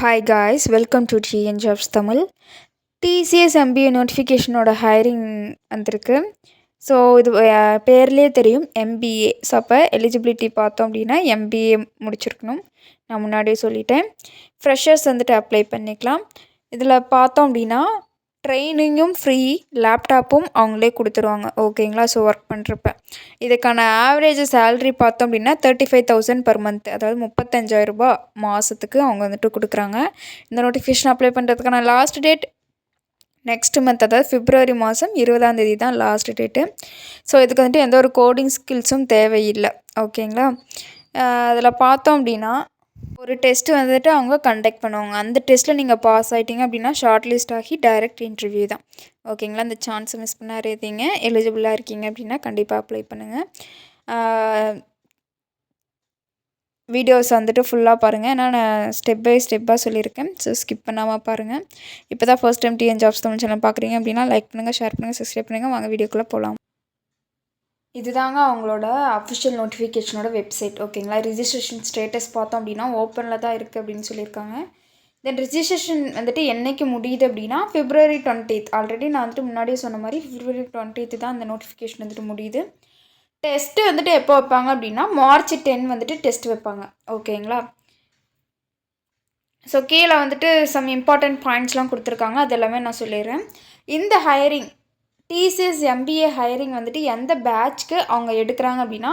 Hi guys, welcome to TN Jobs Tamil. TCS MBA நோட்டிஃபிகேஷனோட hiring வந்திருக்கு. So இது பேர்லேயே தெரியும் MBA. ஸோ அப்போ எலிஜிபிலிட்டி பார்த்தோம் அப்படின்னா MBA முடிச்சிருக்கணும். நான் முன்னாடியே சொல்லிட்டேன். ஃப்ரெஷர்ஸ் வந்துட்டு அப்ளை பண்ணிக்கலாம். இதில் பார்த்தோம் அப்படின்னா ட்ரைனிங்கும் ஃப்ரீ, லேப்டாப்பும் அவங்களே கொடுத்துருவாங்க. ஓகேங்களா? ஸோ ஒர்க் பண்ணுறப்ப இதுக்கான ஆவரேஜ் சேல்ரி பார்த்தோம் அப்படின்னா 35,000 per month, அதாவது 35,000 மாதத்துக்கு அவங்க வந்துட்டு கொடுக்குறாங்க. இந்த நோட்டிஃபிகேஷன் அப்ளை பண்ணுறதுக்கான லாஸ்ட் டேட் நெக்ஸ்ட் மந்த், அதாவது பிப்ரவரி மாதம் 20ஆம் தேதி தான் லாஸ்ட் டேட்டு. ஸோ இதுக்கு வந்துட்டு எந்த ஒரு கோடிங் ஸ்கில்ஸும் தேவையில்லை. ஓகேங்களா? அதில் பார்த்தோம் அப்படின்னா ஒரு டெஸ்ட்டு வந்துட்டு அவங்க கண்டக்ட் பண்ணுவாங்க. அந்த டெஸ்ட்டில் நீங்கள் பாஸ் ஆகிட்டீங்க அப்படின்னா ஷார்ட் லிஸ்ட் ஆகி டைரக்ட் இன்டர்வியூ தான். ஓகேங்களா? அந்த சான்ஸை மிஸ் பண்ணாதீங்க. எலிஜிபிளாக இருக்கீங்க அப்படின்னா கண்டிப்பாக அப்ளை பண்ணுங்கள். வீடியோஸ் வந்துட்டு ஃபுல்லாக பாருங்கள். ஏன்னா நான் ஸ்டெப் பை ஸ்டெப்பாக சொல்லியிருக்கேன். ஸோ ஸ்கிப் பண்ணாமல் பாருங்கள். இப்போ தான் first time TN Jobs Tamil channel பார்க்குறீங்க அப்படின்னா லைக் பண்ணுங்கள், ஷேர் பண்ணுங்கள், சப்ஸ்கிரைப் பண்ணுங்கள். வாங்க வீடியோக்குள்ளே போகலாம். இதுதாங்க அவங்களோட அஃபிஷியல் நோட்டிஃபிகேஷனோட வெப்சைட். ஓகேங்களா? ரிஜிஸ்ட்ரேஷன் ஸ்டேட்டஸ் பார்த்தோம் அப்படின்னா ஓப்பனில் தான் இருக்குது அப்படின்னு சொல்லியிருக்காங்க. தென் ரிஜிஸ்ட்ரேஷன் வந்துட்டு என்றைக்கு முடியுது அப்படின்னா February 20th. ஆல்ரெடி நான் வந்துட்டு முன்னாடியே சொன்ன மாதிரி February 20th தான் அந்த நோட்டிஃபிகேஷன் வந்துட்டு முடியுது. டெஸ்ட்டு வந்துட்டு எப்போ வைப்பாங்க அப்படின்னா March 10 வந்துட்டு டெஸ்ட் வைப்பாங்க. ஓகேங்களா? ஸோ கீழே வந்துட்டு சம் இம்பார்ட்டண்ட் பாயிண்ட்ஸ்லாம் கொடுத்துருக்காங்க. அது எல்லாமே நான் சொல்லிடுறேன். இந்த ஹையரிங் TCS MBA ஹையரிங் வந்துட்டு எந்த பேட்ச்க்கு அவங்க எடுக்கிறாங்க அப்படின்னா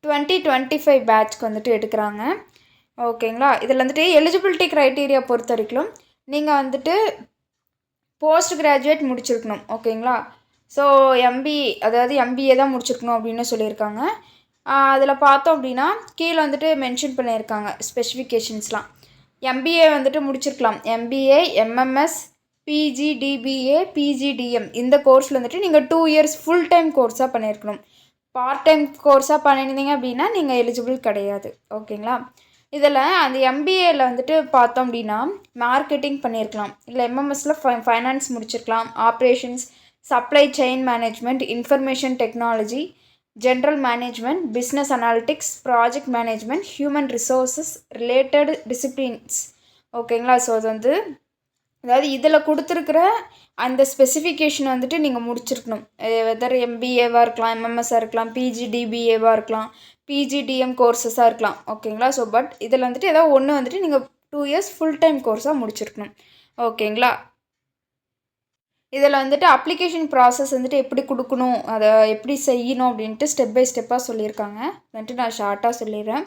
2025 பேட்ச்க்கு வந்துட்டு எடுக்கிறாங்க. ஓகேங்களா? இதில் வந்துட்டு எலிஜிபிலிட்டி க்ரைட்டீரியா பொறுத்த வரைக்கும் நீங்கள் வந்துட்டு போஸ்ட் கிராஜுவேட் முடிச்சிருக்கணும். ஓகேங்களா? ஸோ அதாவது MBA தான் முடிச்சிருக்கணும் அப்படின்னு சொல்லியிருக்காங்க. அதில் பார்த்தோம் அப்படின்னா கீழே வந்துட்டு மென்ஷன் பண்ணியிருக்காங்க ஸ்பெசிஃபிகேஷன்ஸ்லாம். MBA வந்துட்டு முடிச்சிருக்கலாம். MBA, MMS, PGDBA, PGDM இந்த கோர்ஸில் வந்துட்டு நீங்கள் 2 years ஃபுல் டைம் கோர்ஸாக பண்ணியிருக்கணும். பார்ட் டைம் கோர்ஸாக பண்ணியிருந்தீங்க அப்படின்னா நீங்கள் எலிஜிபிள் கிடையாது. ஓகேங்களா? இதில் அந்த MBAவில் வந்துட்டு பார்த்தோம் அப்படின்னா மார்க்கெட்டிங் பண்ணியிருக்கலாம். இல்லை MMSல ஃபைனான்ஸ் முடிச்சிருக்கலாம். Operations, supply chain management, information technology, general management, business analytics, project management, human resources related disciplines. ஓகேங்களா? ஸோ அது வந்து அதாவது இதில் கொடுத்துருக்குற அந்த ஸ்பெசிஃபிகேஷன் வந்துட்டு நீங்கள் முடிச்சிருக்கணும். வெதர் MBAவாக இருக்கலாம், MMSஆக இருக்கலாம், PGDBAவாக இருக்கலாம், PGDM கோர்ஸஸாக இருக்கலாம். ஓகேங்களா? ஸோ பட் இதில் வந்துட்டு ஏதாவது ஒன்று வந்துட்டு நீங்கள் 2 years ஃபுல் டைம் கோர்ஸாக முடிச்சிருக்கணும். ஓகேங்களா? இதில் வந்துட்டு அப்ளிகேஷன் ப்ராசஸ் வந்துட்டு எப்படி கொடுக்கணும், அதை எப்படி செய்யணும் அப்படின்ட்டு ஸ்டெப் பை ஸ்டெப்பாக சொல்லியிருக்காங்க. வந்துட்டு நான் ஷார்ட்டாக சொல்லிடுறேன்.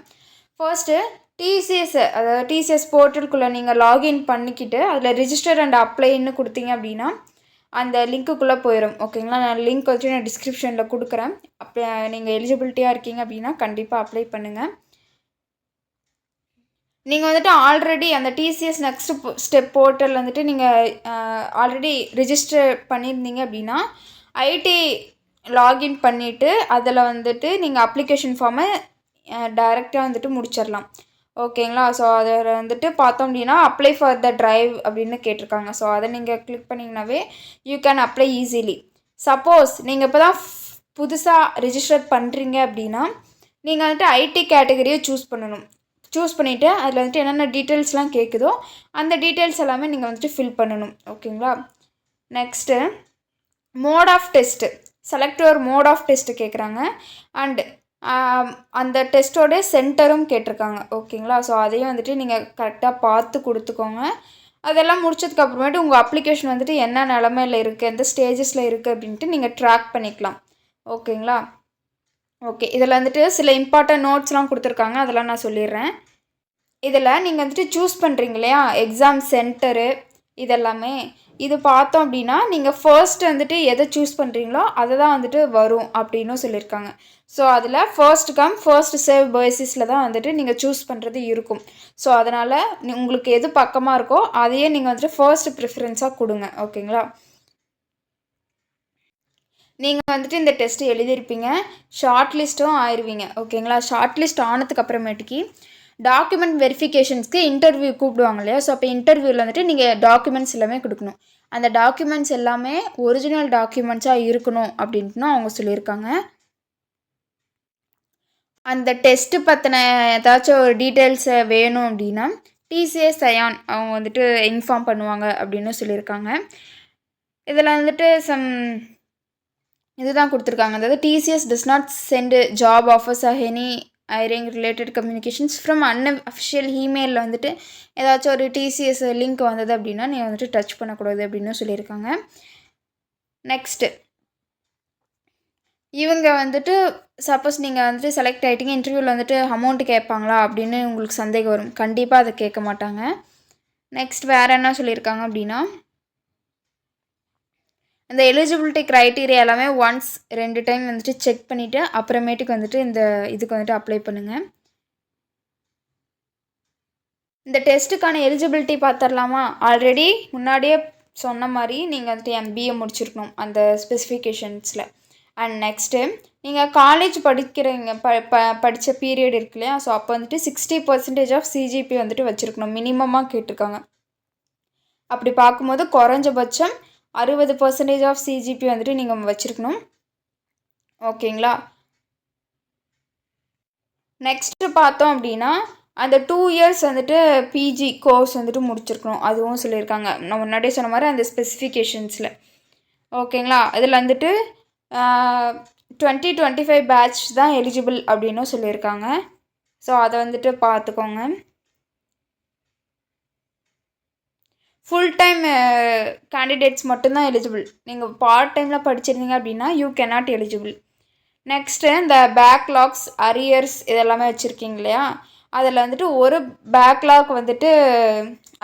ஃபர்ஸ்ட்டு TCS, அதாவது TCS போர்ட்டலுக்குள்ளே நீங்கள் லாகின் பண்ணிக்கிட்டு அதில் ரிஜிஸ்டர் அண்ட் அப்ளைன்னு கொடுத்தீங்க அப்படின்னா அந்த லிங்க்குள்ளே போயிடும். ஓகேங்களா? நான் லிங்க் வச்சு நான் டிஸ்கிரிப்ஷனில் கொடுக்குறேன். அப்போ நீங்கள் எலிஜிபிலிட்டியாக இருக்கீங்க அப்படின்னா கண்டிப்பாக அப்ளை பண்ணுங்கள். நீங்கள் வந்துட்டு ஆல்ரெடி அந்த TCS நெக்ஸ்ட் ஸ்டெப் போர்ட்டல் வந்துட்டு நீங்கள் ஆல்ரெடி ரிஜிஸ்டர் பண்ணியிருந்தீங்க அப்படின்னா ஐடி லாகின் பண்ணிவிட்டு அதில் வந்துட்டு நீங்கள் அப்ளிகேஷன் ஃபார்மை டைரெக்டாக வந்துட்டு முடிச்சிடலாம். ஓகேங்களா? ஸோ அதை வந்துட்டு பார்த்தோம் அப்படின்னா அப்ளை ஃபார் த ட்ரைவ் அப்படின்னு கேட்டிருக்காங்க. ஸோ அதை நீங்கள் கிளிக் பண்ணிங்கனாவே you can apply easily. Suppose நீங்கள் இப்போ தான் புதுசாக ரிஜிஸ்டர் பண்ணுறீங்க அப்படின்னா நீங்கள் வந்துட்டு ஐடி கேட்டகரியை சூஸ் பண்ணணும். சூஸ் பண்ணிவிட்டு அதில் வந்துட்டு என்னென்ன டீட்டெயில்ஸ்லாம் கேட்குதோ அந்த டீட்டெயில்ஸ் எல்லாமே நீங்கள் வந்துட்டு ஃபில் பண்ணணும். ஓகேங்களா? Next mode of test, select your mode of test கேட்குறாங்க. அண்டு அந்த டெஸ்ட்டோட சென்டரும் கேட்டிருக்காங்க. ஓகேங்களா? ஸோ அதையும் வந்துட்டு நீங்கள் கரெக்டாக பார்த்து கொடுத்துக்கோங்க. அதெல்லாம் முடிச்சதுக்கப்புறமேட்டு உங்கள் அப்ளிகேஷன் வந்துட்டு என்ன நிலமையில் இருக்குது, எந்த ஸ்டேஜஸில் இருக்குது அப்படின்ட்டு நீங்கள் ட்ராக் பண்ணிக்கலாம். ஓகேங்களா? ஓகே, இதில் வந்துட்டு சில இம்பார்ட்டன்ட் நோட்ஸ்லாம் கொடுத்துருக்காங்க. அதெல்லாம் நான் சொல்லிடுறேன். இதில் நீங்கள் வந்துட்டு சூஸ் பண்ணுறீங்க இல்லையா எக்ஸாம் சென்டரு இதெல்லாமே, இது பார்த்தோம் அப்படின்னா நீங்கள் ஃபர்ஸ்ட் வந்துட்டு எதை சூஸ் பண்ணுறீங்களோ அதை தான் வந்துட்டு வரும் அப்படின்னு சொல்லியிருக்காங்க. ஸோ அதில் ஃபர்ஸ்ட் கம் ஃபர்ஸ்ட் சேவ் பேசிஸில் தான் வந்துட்டு நீங்கள் சூஸ் பண்ணுறது இருக்கும். ஸோ அதனால் உங்களுக்கு எது பக்கமாக இருக்கோ அதையே நீங்கள் வந்துட்டு ஃபர்ஸ்ட் ப்ரிஃபரன்ஸாக கொடுங்க. ஓகேங்களா? நீங்கள் வந்துட்டு இந்த டெஸ்ட்டு எழுதியிருப்பீங்க, ஷார்ட் லிஸ்ட்டும் ஆயிடுவீங்க. ஓகேங்களா? ஷார்ட் லிஸ்ட் ஆனதுக்கு அப்புறமேட்டுக்கு டாக்குமெண்ட் வெரிஃபிகேஷன்ஸ்க்கு இன்டர்வியூ கூப்பிடுவாங்க இல்லையா? ஸோ அப்போ இன்டர்வியூவில் வந்துட்டு நீங்கள் டாக்குமெண்ட்ஸ் எல்லாமே கொடுக்கணும். அந்த டாக்குமெண்ட்ஸ் எல்லாமே ஒரிஜினல் டாக்குமெண்ட்ஸாக இருக்கணும் அப்படின்ட்டு அவங்க சொல்லியிருக்காங்க. அந்த டெஸ்ட்டு பற்றின ஏதாச்சும் ஒரு டீட்டெயில்ஸை வேணும் அப்படின்னா டிசிஎஸ் அயான் அவங்க வந்துட்டு இன்ஃபார்ம் பண்ணுவாங்க அப்படின்னு சொல்லியிருக்காங்க. இதில் வந்துட்டு இதுதான் கொடுத்துருக்காங்க. அதாவது TCS does not send job offers or any hiring related communications from unofficial இமெயிலில் வந்துட்டு ஏதாச்சும் ஒரு டிசிஎஸ் லிங்க் வந்தது அப்படின்னா நீ வந்துட்டு டச் பண்ணக்கூடாது அப்படின்னு சொல்லியிருக்காங்க. நெக்ஸ்ட்டு இவங்க வந்துட்டு சப்போஸ் நீங்கள் வந்துட்டு செலக்ட் ஆகிட்டீங்க, இன்டர்வியூவில் வந்துட்டு அமௌண்ட்டு கேட்பாங்களா அப்படின்னு உங்களுக்கு சந்தேகம் வரும். கண்டிப்பாக அதை கேட்க மாட்டாங்க. நெக்ஸ்ட் வேறு என்ன சொல்லியிருக்காங்க அப்படின்னா, இந்த எலிஜிபிலிட்டி க்ரைட்டீரியா எல்லாமே ஒன்ஸ் 2 டைம் வந்துட்டு செக் பண்ணிவிட்டு அப்புறமேட்டுக்கு வந்துட்டு இந்த இதுக்கு வந்துட்டு அப்ளை பண்ணுங்கள். இந்த டெஸ்ட்டுக்கான எலிஜிபிலிட்டி பார்த்துடலாமா? ஆல்ரெடி முன்னாடியே சொன்ன மாதிரி நீங்கள் வந்துட்டு எம்பிஏ முடிச்சிருக்கணும் அந்த ஸ்பெசிஃபிகேஷன்ஸில். அண்ட் நெக்ஸ்ட்டு நீங்கள் காலேஜ் படிக்கிறீங்க படித்த பீரியட் இருக்கு இல்லையா? ஸோ அப்போ வந்துட்டு 60% ஆஃப் சிஜிபி வந்துட்டு வச்சுருக்கணும், மினிமமாக கேட்டிருக்காங்க. அப்படி பார்க்கும்போது குறைஞ்சபட்சம் 60% ஆஃப் சிஜிபி வந்துட்டு நீங்கள் வச்சுருக்கணும். ஓகேங்களா? நெக்ஸ்ட்டு பார்த்தோம் அப்படின்னா அந்த 2 இயர்ஸ் வந்துட்டு பிஜி கோர்ஸ் வந்துட்டு முடிச்சிருக்கணும், அதுவும் சொல்லியிருக்காங்க. நான் முன்னாடியே சொன்ன மாதிரி அந்த ஸ்பெசிஃபிகேஷன்ஸில். ஓகேங்களா? அதில் வந்துட்டு 2025 பேட்ச் தான் எலிஜிபிள் அப்படின்னும் சொல்லியிருக்காங்க. ஸோ அதை வந்துட்டு பார்த்துக்கோங்க. ஃபுல் டைம் கேண்டிடேட்ஸ் மட்டும்தான் எலிஜிபிள். நீங்கள் பார்ட் டைமில் படிச்சிருந்தீங்க அப்படின்னா யூ கேனாட் எலிஜிபிள். நெக்ஸ்ட்டு இந்த பேக்லாக்ஸ் அரியர்ஸ் இதெல்லாமே வச்சுருக்கீங்க இல்லையா? அதில் வந்துட்டு ஒரு பேக்லாக் வந்துட்டு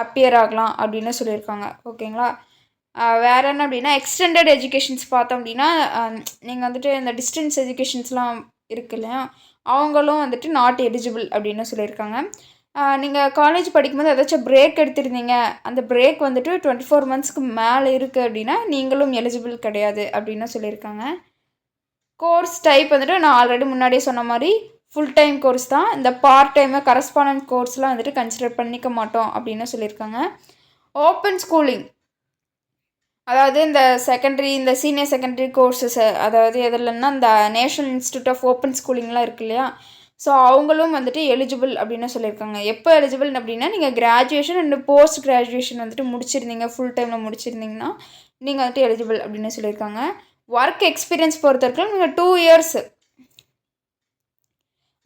அப்பியர் ஆகலாம் அப்படின்னு சொல்லியிருக்காங்க. ஓகேங்களா? வேறு என்ன அப்படின்னா எக்ஸ்டெண்டட் எஜுகேஷன்ஸ் பார்த்தோம் அப்படின்னா நீங்கள் வந்துட்டு இந்த டிஸ்டன்ஸ் எஜுகேஷன்ஸ்லாம் இருக்கு இல்லையா? அவங்களும் வந்துட்டு நாட் எலிஜிபிள் அப்படின்னு சொல்லியிருக்காங்க. நீங்கள் காலேஜ் படிக்கும்போது ஏதாச்சும் பிரேக் எடுத்திருந்தீங்க, அந்த பிரேக் வந்துட்டு 24 மந்த்ஸ்க்கு மேலே இருக்குது அப்படின்னா நீங்களும் எலிஜிபிள் கிடையாது அப்படின்னு சொல்லியிருக்காங்க. கோர்ஸ் டைப் வந்துட்டு நான் ஆல்ரெடி முன்னாடியே சொன்ன மாதிரி ஃபுல் டைம் கோர்ஸ் தான். இந்த பார்ட் டைமு கரஸ்பாண்டன்ட் கோர்ஸ்லாம் வந்துட்டு கன்சிடர் பண்ணிக்க மாட்டோம் அப்படின்னு சொல்லியிருக்காங்க. ஓப்பன் ஸ்கூலிங், அதாவது இந்த செகண்டரி இந்த சீனியர் செகண்டரி கோர்ஸஸ், அதாவது எதுலன்னா இந்த நேஷ்னல் இன்ஸ்டியூட் ஆஃப் ஓப்பன் ஸ்கூலிங்லாம் இருக்கு இல்லையா? ஸோ அவங்களும் வந்துட்டு எலிஜிபிள் அப்படின்னு சொல்லியிருக்காங்க. எப்போ எலிஜிபிள் அப்படின்னா நீங்கள் கிராஜுவேஷன் அண்ட் போஸ்ட் கிராஜுவேஷன் வந்துட்டு முடிச்சிருந்தீங்க, ஃபுல் டைமில் முடிச்சிருந்தீங்கன்னா நீங்கள் வந்துட்டு எலிஜிபிள் அப்படின்னு சொல்லியிருக்காங்க. ஒர்க் எக்ஸ்பீரியன்ஸ் பொறுத்த வரைக்கும் நீங்கள் 2 இயர்ஸ்,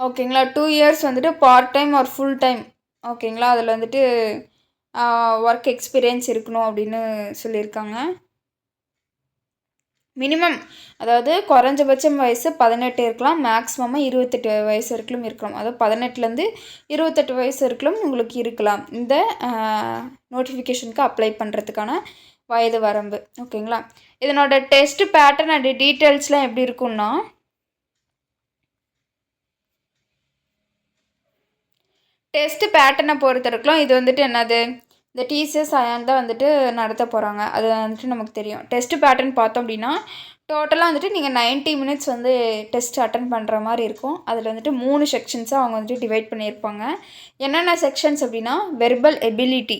ஓகேங்களா, 2 இயர்ஸ் வந்துட்டு part time or full time, ஓகேங்களா, அதில் வந்துட்டு ஒர்க் எக்ஸ்பீரியன்ஸ் இருக்கணும் அப்படின்னு சொல்லியிருக்காங்க. மினிமம், அதாவது குறைஞ்சபட்சம் வயசு 18 இருக்கலாம், மேக்ஸிமமாக 28 வயசு வரைக்கும் இருக்கலாம். அதாவது 18லேருந்து 28 வயசு வரைக்கும் உங்களுக்கு இருக்கலாம் இந்த நோட்டிஃபிகேஷனுக்கு அப்ளை பண்ணுறதுக்கான வயது வரம்பு. ஓகேங்களா? இதனோட டெஸ்ட் பேட்டர்ன் அண்ட் டீட்டெயில்ஸ்லாம் எப்படி இருக்குன்னா, டெஸ்ட் பேட்டர்னை பொறுத்த வரைக்கும் இது வந்துட்டு என்னது, இந்த டிசிஎஸ் அயான் தான் வந்துட்டு நடத்த போகிறாங்க, அது வந்துட்டு நமக்கு தெரியும். டெஸ்ட் பேட்டர்ன் பார்த்தோம் அப்படின்னா டோட்டலாக வந்துட்டு நீங்கள் 90 மினிட்ஸ் வந்து டெஸ்ட் அட்டன் பண்ணுற மாதிரி இருக்கும். அதில் வந்துட்டு 3 செக்ஷன்ஸாக அவங்க வந்துட்டு டிவைட் பண்ணியிருப்பாங்க. என்னென்ன செக்ஷன்ஸ் அப்படின்னா verbal ability,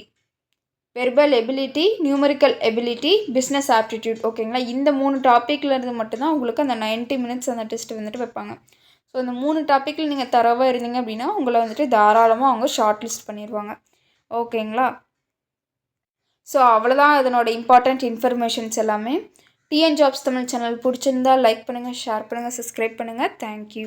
numerical ability, business aptitude. ஓகேங்களா? இந்த 3 டாப்பிக்லேருந்து மட்டும்தான் உங்களுக்கு அந்த 90 மினிட்ஸ் அந்த டெஸ்ட் வந்துட்டு வைப்பாங்க. ஸோ இந்த 3 டாப்பிக்கில் நீங்கள் தரவாக இருந்தீங்க அப்படின்னா உங்களை வந்துட்டு தாராளமாக அவங்க ஷார்ட் லிஸ்ட் பண்ணிடுவாங்க. ஓகேங்களா? ஸோ அவ்வளோதான் இதனோட இம்பார்ட்டண்ட் இன்ஃபர்மேஷன்ஸ் எல்லாமே. டிஎன் ஜாப்ஸ் தமிழ் சேனல் பிடிச்சிருந்தால் லைக் பண்ணுங்கள், ஷேர் பண்ணுங்கள், சப்ஸ்கிரைப் பண்ணுங்கள். தேங்க்யூ.